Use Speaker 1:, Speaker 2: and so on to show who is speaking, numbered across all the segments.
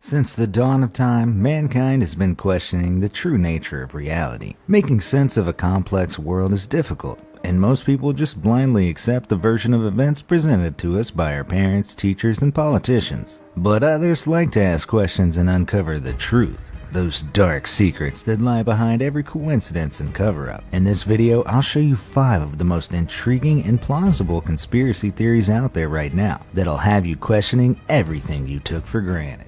Speaker 1: Since the dawn of time, mankind has been questioning the true nature of reality. Making sense of a complex world is difficult, and most people just blindly accept the version of events presented to us by our parents, teachers, and politicians. But others like to ask questions and uncover the truth, those dark secrets that lie behind every coincidence and cover-up. In this video, I'll show you 5 of the most intriguing and plausible conspiracy theories out there right now that'll have you questioning everything you took for granted.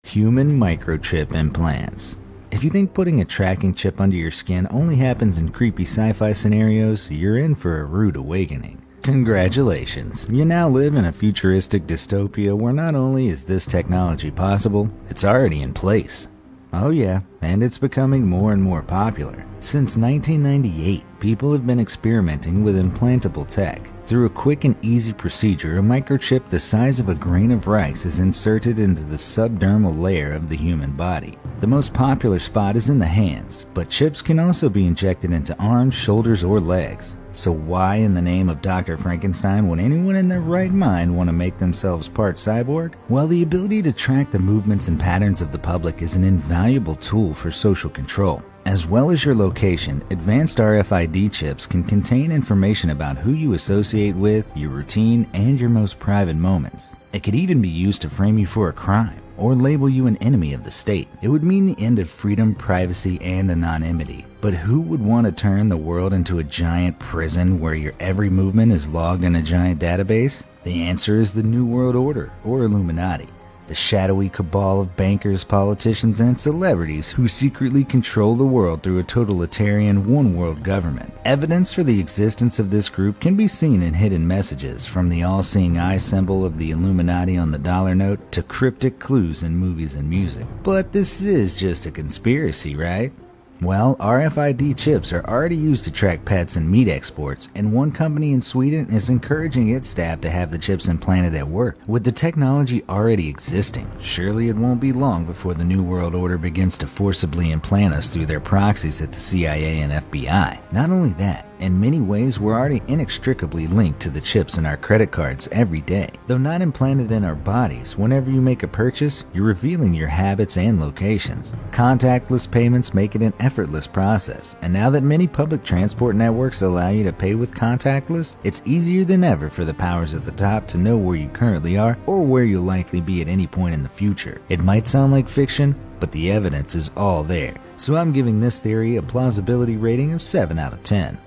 Speaker 1: Human microchip implants. If you think putting a tracking chip under your skin only happens in creepy sci-fi scenarios, you're in for a rude awakening. Congratulations, you now live in a futuristic dystopia where not only is this technology possible, it's already in place. Oh yeah, and it's becoming more and more popular. Since 1998, people have been experimenting with implantable tech. Through a quick and easy procedure, a microchip the size of a grain of rice is inserted into the subdermal layer of the human body. The most popular spot is in the hands, but chips can also be injected into arms, shoulders, or legs. So why in the name of Dr. Frankenstein would anyone in their right mind want to make themselves part cyborg? Well, the ability to track the movements and patterns of the public is an invaluable tool for social control. As well as your location, advanced RFID chips can contain information about who you associate with, your routine, and your most private moments. It could even be used to frame you for a crime or label you an enemy of the state. It would mean the end of freedom, privacy, and anonymity. But who would want to turn the world into a giant prison where your every movement is logged in a giant database? The answer is the New World Order, or Illuminati. The shadowy cabal of bankers, politicians, and celebrities who secretly control the world through a totalitarian one-world government. Evidence for the existence of this group can be seen in hidden messages, from the all-seeing eye symbol of the Illuminati on the dollar note to cryptic clues in movies and music. But this is just a conspiracy, right? Well, RFID chips are already used to track pets and meat exports, and one company in Sweden is encouraging its staff to have the chips implanted at work. With the technology already existing, surely it won't be long before the New World Order begins to forcibly implant us through their proxies at the CIA and FBI. Not only that, in many ways, we're already inextricably linked to the chips in our credit cards every day. Though not implanted in our bodies, whenever you make a purchase, you're revealing your habits and locations. Contactless payments make it an effortless process, and now that many public transport networks allow you to pay with contactless, it's easier than ever for the powers at the top to know where you currently are or where you'll likely be at any point in the future. It might sound like fiction, but the evidence is all there. So I'm giving this theory a plausibility rating of 7 out of 10.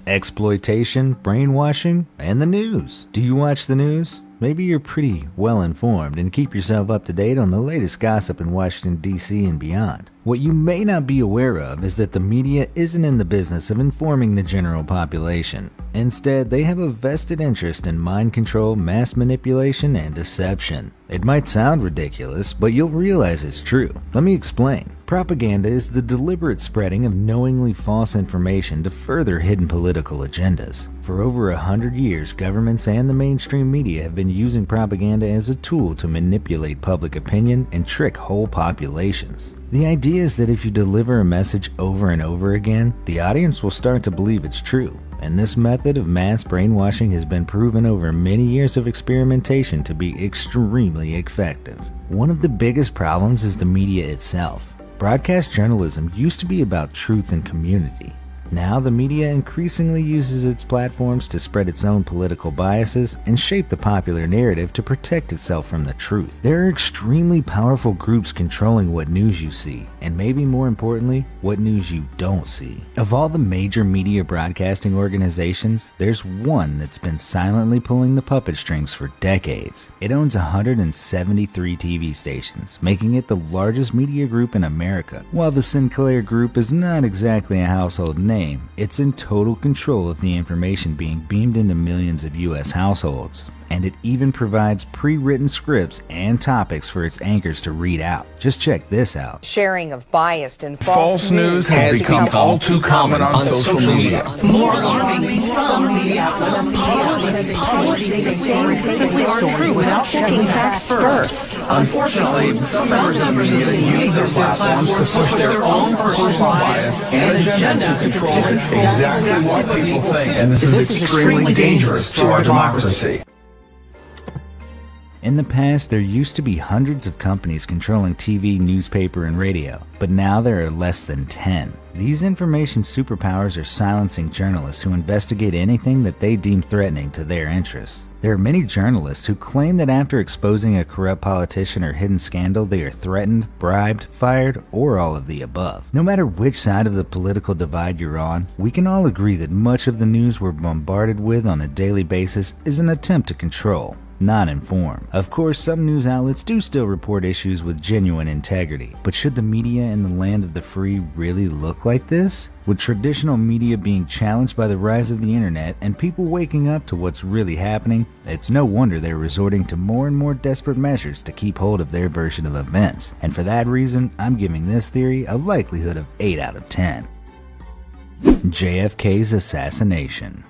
Speaker 1: Exploitation, brainwashing, and the news. Do you watch the news? Maybe you're pretty well informed and keep yourself up to date on the latest gossip in Washington, D.C. and beyond. What you may not be aware of is that the media isn't in the business of informing the general population. Instead, they have a vested interest in mind control, mass manipulation, and deception. It might sound ridiculous, but you'll realize it's true. Let me explain. Propaganda is the deliberate spreading of knowingly false information to further hidden political agendas. For over 100 years, governments and the mainstream media have been using propaganda as a tool to manipulate public opinion and trick whole populations. The idea is that if you deliver a message over and over again, the audience will start to believe it's true. And this method of mass brainwashing has been proven over many years of experimentation to be extremely effective. One of the biggest problems is the media itself. Broadcast journalism used to be about truth and community. Now the media increasingly uses its platforms to spread its own political biases and shape the popular narrative to protect itself from the truth. There are extremely powerful groups controlling what news you see, and maybe more importantly, what news you don't see. Of all the major media broadcasting organizations, there's one that's been silently pulling the puppet strings for decades. It owns 173 TV stations, making it the largest media group in America. While the Sinclair Group is not exactly a household name, it's in total control of the information being beamed into millions of U.S. households. And it even provides pre-written scripts and topics for its anchors to read out. Just check this out.
Speaker 2: Sharing of biased and
Speaker 3: false news has become all too common on social media.
Speaker 4: More alarming, some media outlets publicly are true without checking facts first.
Speaker 3: Unfortunately, some members of the media use their platforms to push their own personal bias and agenda to control exactly what people think. And this is extremely dangerous to our democracy.
Speaker 1: In the past, there used to be hundreds of companies controlling TV, newspaper, and radio, but now there are less than 10. These information superpowers are silencing journalists who investigate anything that they deem threatening to their interests. There are many journalists who claim that after exposing a corrupt politician or hidden scandal, they are threatened, bribed, fired, or all of the above. No matter which side of the political divide you're on, we can all agree that much of the news we're bombarded with on a daily basis is an attempt to control, not inform. Of course, some news outlets do still report issues with genuine integrity, but should the media in the land of the free really look like this? With traditional media being challenged by the rise of the internet and people waking up to what's really happening, it's no wonder they're resorting to more and more desperate measures to keep hold of their version of events. And for that reason, I'm giving this theory a likelihood of 8 out of 10. JFK's assassination.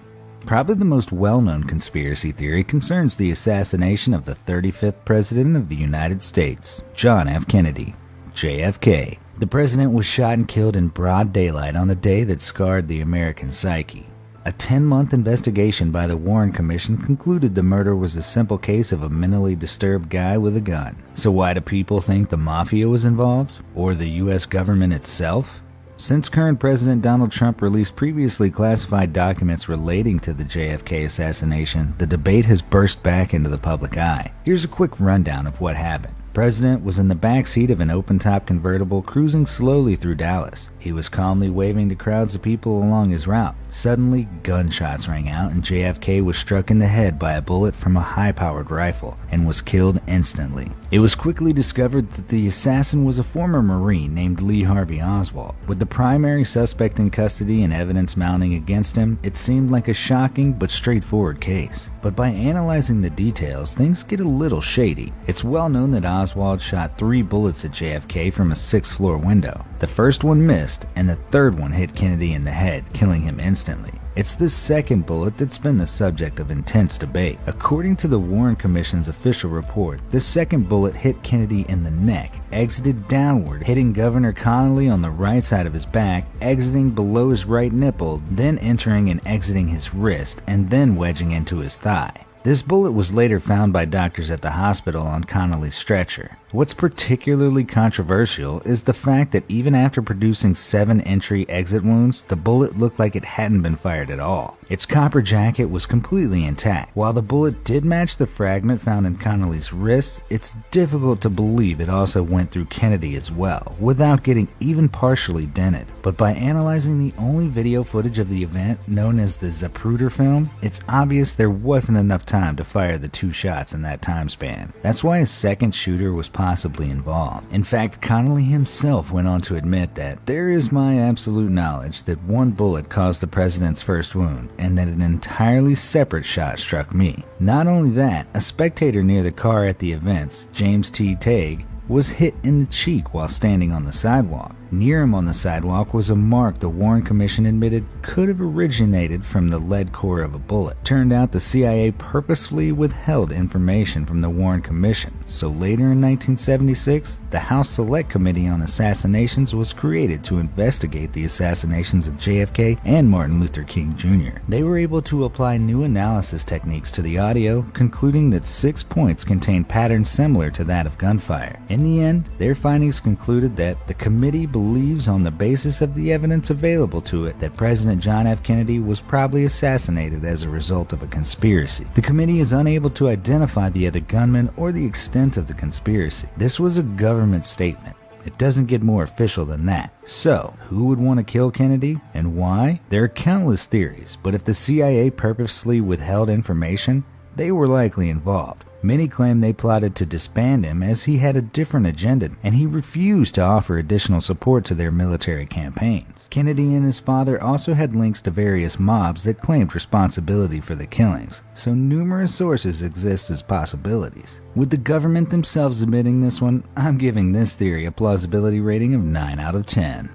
Speaker 1: Probably the most well-known conspiracy theory concerns the assassination of the 35th President of the United States, John F. Kennedy, JFK. The president was shot and killed in broad daylight on a day that scarred the American psyche. A 10-month investigation by the Warren Commission concluded the murder was a simple case of a mentally disturbed guy with a gun. So why do people think the mafia was involved? Or the US government itself? Since current President Donald Trump released previously classified documents relating to the JFK assassination, the debate has burst back into the public eye. Here's a quick rundown of what happened. The president was in the backseat of an open-top convertible cruising slowly through Dallas. He was calmly waving to crowds of people along his route. Suddenly, gunshots rang out and JFK was struck in the head by a bullet from a high-powered rifle and was killed instantly. It was quickly discovered that the assassin was a former Marine named Lee Harvey Oswald. With the primary suspect in custody and evidence mounting against him, it seemed like a shocking but straightforward case. But by analyzing the details, things get a little shady. It's well known that Oswald shot 3 bullets at JFK from a 6th-floor window. The first one missed, and the third one hit Kennedy in the head, killing him instantly. It's this second bullet that's been the subject of intense debate. According to the Warren Commission's official report, the second bullet hit Kennedy in the neck, exited downward, hitting Governor Connally on the right side of his back, exiting below his right nipple, then entering and exiting his wrist, and then wedging into his thigh. This bullet was later found by doctors at the hospital on Connally's stretcher. What's particularly controversial is the fact that even after producing 7 entry exit wounds, the bullet looked like it hadn't been fired at all. Its copper jacket was completely intact. While the bullet did match the fragment found in Connally's wrist, it's difficult to believe it also went through Kennedy as well, without getting even partially dented. But by analyzing the only video footage of the event, known as the Zapruder film, it's obvious there wasn't enough time to fire the 2 shots in that time span. That's why a second shooter was possibly involved. In fact, Connally himself went on to admit that there is my absolute knowledge that 1 bullet caused the president's first wound, and that an entirely separate shot struck me. Not only that, a spectator near the car at the events, James T. Tague, was hit in the cheek while standing on the sidewalk. Near him on the sidewalk was a mark the Warren Commission admitted could have originated from the lead core of a bullet. Turned out the CIA purposefully withheld information from the Warren Commission, so later in 1976, the House Select Committee on Assassinations was created to investigate the assassinations of JFK and Martin Luther King Jr. They were able to apply new analysis techniques to the audio, concluding that 6 points contained patterns similar to that of gunfire. In the end, their findings concluded that the committee believes, on the basis of the evidence available to it, that President John F. Kennedy was probably assassinated as a result of a conspiracy. The committee is unable to identify the other gunman or the extent of the conspiracy. This was a government statement. It doesn't get more official than that. So, who would want to kill Kennedy and why? There are countless theories, but if the CIA purposely withheld information, they were likely involved. Many claim they plotted to disband him as he had a different agenda and he refused to offer additional support to their military campaigns. Kennedy and his father also had links to various mobs that claimed responsibility for the killings, so numerous sources exist as possibilities. With the government themselves admitting this one, I'm giving this theory a plausibility rating of 9 out of 10.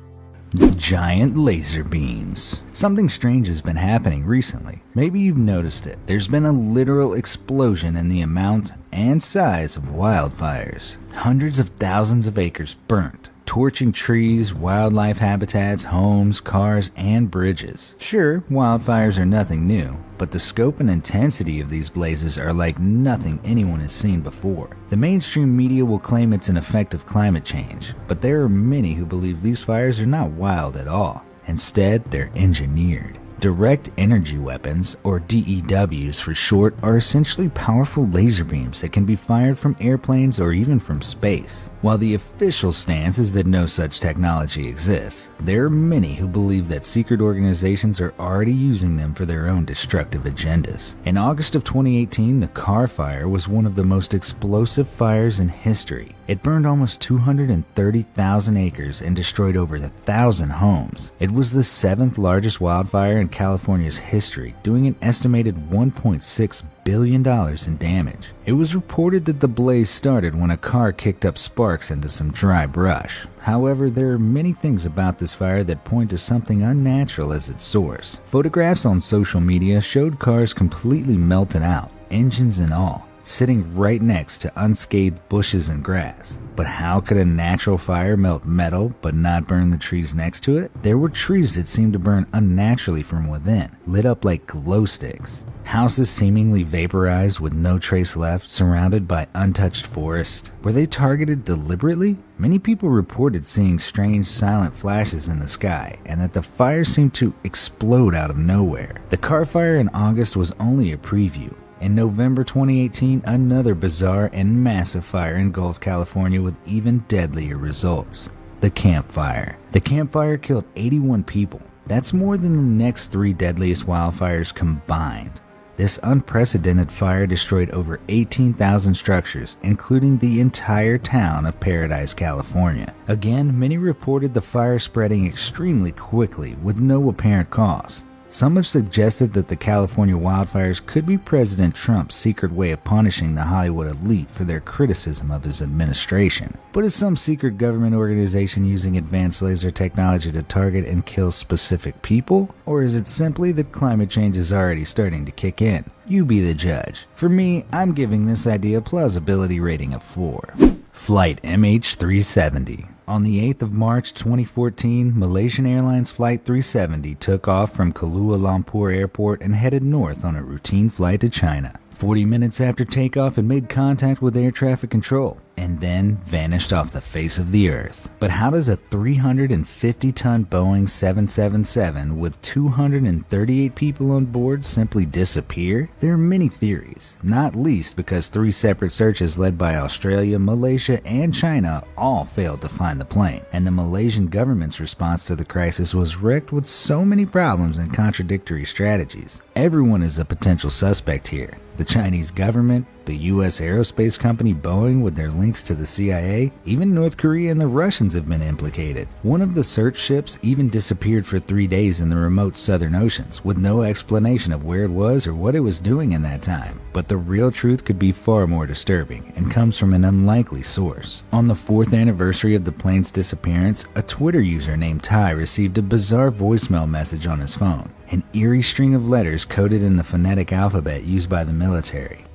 Speaker 1: Giant laser beams. Something strange has been happening recently. Maybe you've noticed it. There's been a literal explosion in the amount and size of wildfires. Hundreds of thousands of acres burnt. torching trees, wildlife habitats, homes, cars, and bridges. Sure, wildfires are nothing new, but the scope and intensity of these blazes are like nothing anyone has seen before. The mainstream media will claim it's an effect of climate change, but there are many who believe these fires are not wild at all. Instead, they're engineered. Direct energy weapons, or DEWs for short, are essentially powerful laser beams that can be fired from airplanes or even from space. While the official stance is that no such technology exists, there are many who believe that secret organizations are already using them for their own destructive agendas. In August of 2018, the Car Fire was one of the most explosive fires in history. It burned almost 230,000 acres and destroyed over 1,000 homes. It was the 7th largest wildfire in California's history, doing an estimated $1.6 billion in damage. It was reported that the blaze started when a car kicked up sparks into some dry brush. However, there are many things about this fire that point to something unnatural as its source. Photographs on social media showed cars completely melted out, engines and all, sitting right next to unscathed bushes and grass. But how could a natural fire melt metal but not burn the trees next to it? There were trees that seemed to burn unnaturally from within, lit up like glow sticks. Houses seemingly vaporized with no trace left, surrounded by untouched forest. Were they targeted deliberately? Many people reported seeing strange silent flashes in the sky, and that the fire seemed to explode out of nowhere. The Car Fire in August was only a preview. In November 2018, another bizarre and massive fire engulfed California with even deadlier results. The Camp Fire. The Camp Fire killed 81 people. That's more than the next 3 deadliest wildfires combined. This unprecedented fire destroyed over 18,000 structures, including the entire town of Paradise, California. Again, many reported the fire spreading extremely quickly with no apparent cause. Some have suggested that the California wildfires could be President Trump's secret way of punishing the Hollywood elite for their criticism of his administration. But is some secret government organization using advanced laser technology to target and kill specific people? Or is it simply that climate change is already starting to kick in? You be the judge. For me, I'm giving this idea a plausibility rating of 4. Flight MH370. On the 8th of March 2014, Malaysian Airlines Flight 370 took off from Kuala Lumpur Airport and headed north on a routine flight to China. 40 minutes after takeoff, it made contact with air traffic control and then vanished off the face of the earth. But how does a 350-ton Boeing 777 with 238 people on board simply disappear? There are many theories, not least because 3 separate searches led by Australia, Malaysia, and China all failed to find the plane, and the Malaysian government's response to the crisis was wrecked with so many problems and contradictory strategies. Everyone is a potential suspect here. The Chinese government, the U.S. aerospace company Boeing with their links to the CIA, even North Korea and the Russians have been implicated. One of the search ships even disappeared for 3 days in the remote southern oceans, with no explanation of where it was or what it was doing in that time. But the real truth could be far more disturbing and comes from an unlikely source. On the 4th anniversary of the plane's disappearance, a Twitter user named Ty received a bizarre voicemail message on his phone, an eerie string of letters coded in the phonetic alphabet used by the military.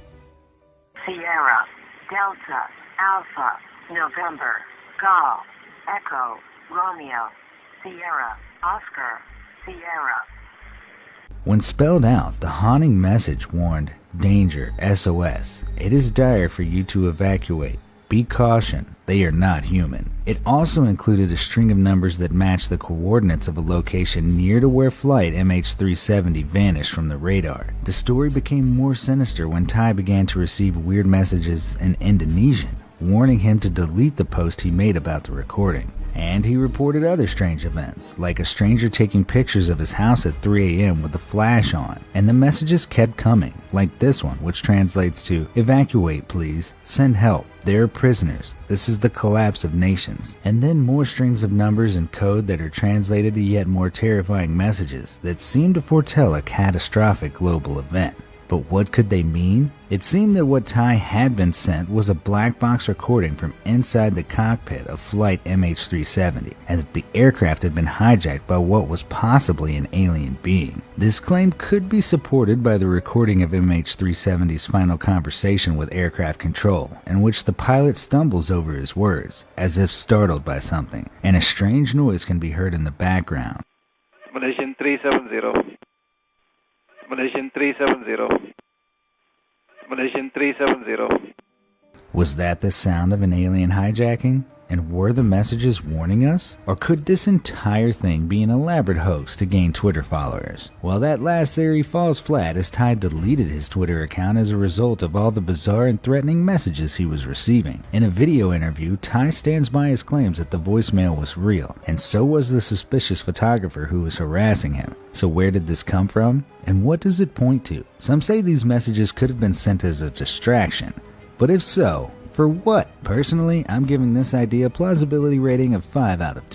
Speaker 2: Sierra, Delta, Alpha, November, Golf, Echo, Romeo, Sierra, Oscar, Sierra.
Speaker 1: When spelled out, the haunting message warned, "Danger, SOS. It is dire for you to evacuate. Be cautioned, they are not human." It also included a string of numbers that matched the coordinates of a location near to where flight MH370 vanished from the radar. The story became more sinister when Ty began to receive weird messages in Indonesian, warning him to delete the post he made about the recording. And he reported other strange events, like a stranger taking pictures of his house at 3 a.m. with the flash on. And the messages kept coming, like this one, which translates to, "Evacuate please, send help, there are prisoners, this is the collapse of nations." And then more strings of numbers and code that are translated to yet more terrifying messages that seem to foretell a catastrophic global event. But what could they mean? It seemed that what Ty had been sent was a black box recording from inside the cockpit of flight MH370, and that the aircraft had been hijacked by what was possibly an alien being. This claim could be supported by the recording of MH370's final conversation with aircraft control, in which the pilot stumbles over his words, as if startled by something, and a strange noise can be heard in the background.
Speaker 5: Malaysian 370. Malaysian 370. Malaysian 370.
Speaker 1: Was that the sound of an alien hijacking? And were the messages warning us? Or could this entire thing be an elaborate hoax to gain Twitter followers? Well, that last theory falls flat as Ty deleted his Twitter account as a result of all the bizarre and threatening messages he was receiving. In a video interview, Ty stands by his claims that the voicemail was real, and so was the suspicious photographer who was harassing him. So where did this come from? And what does it point to? Some say these messages could have been sent as a distraction. But if so, for what? Personally, I'm giving this idea a plausibility rating of 5 out of 10.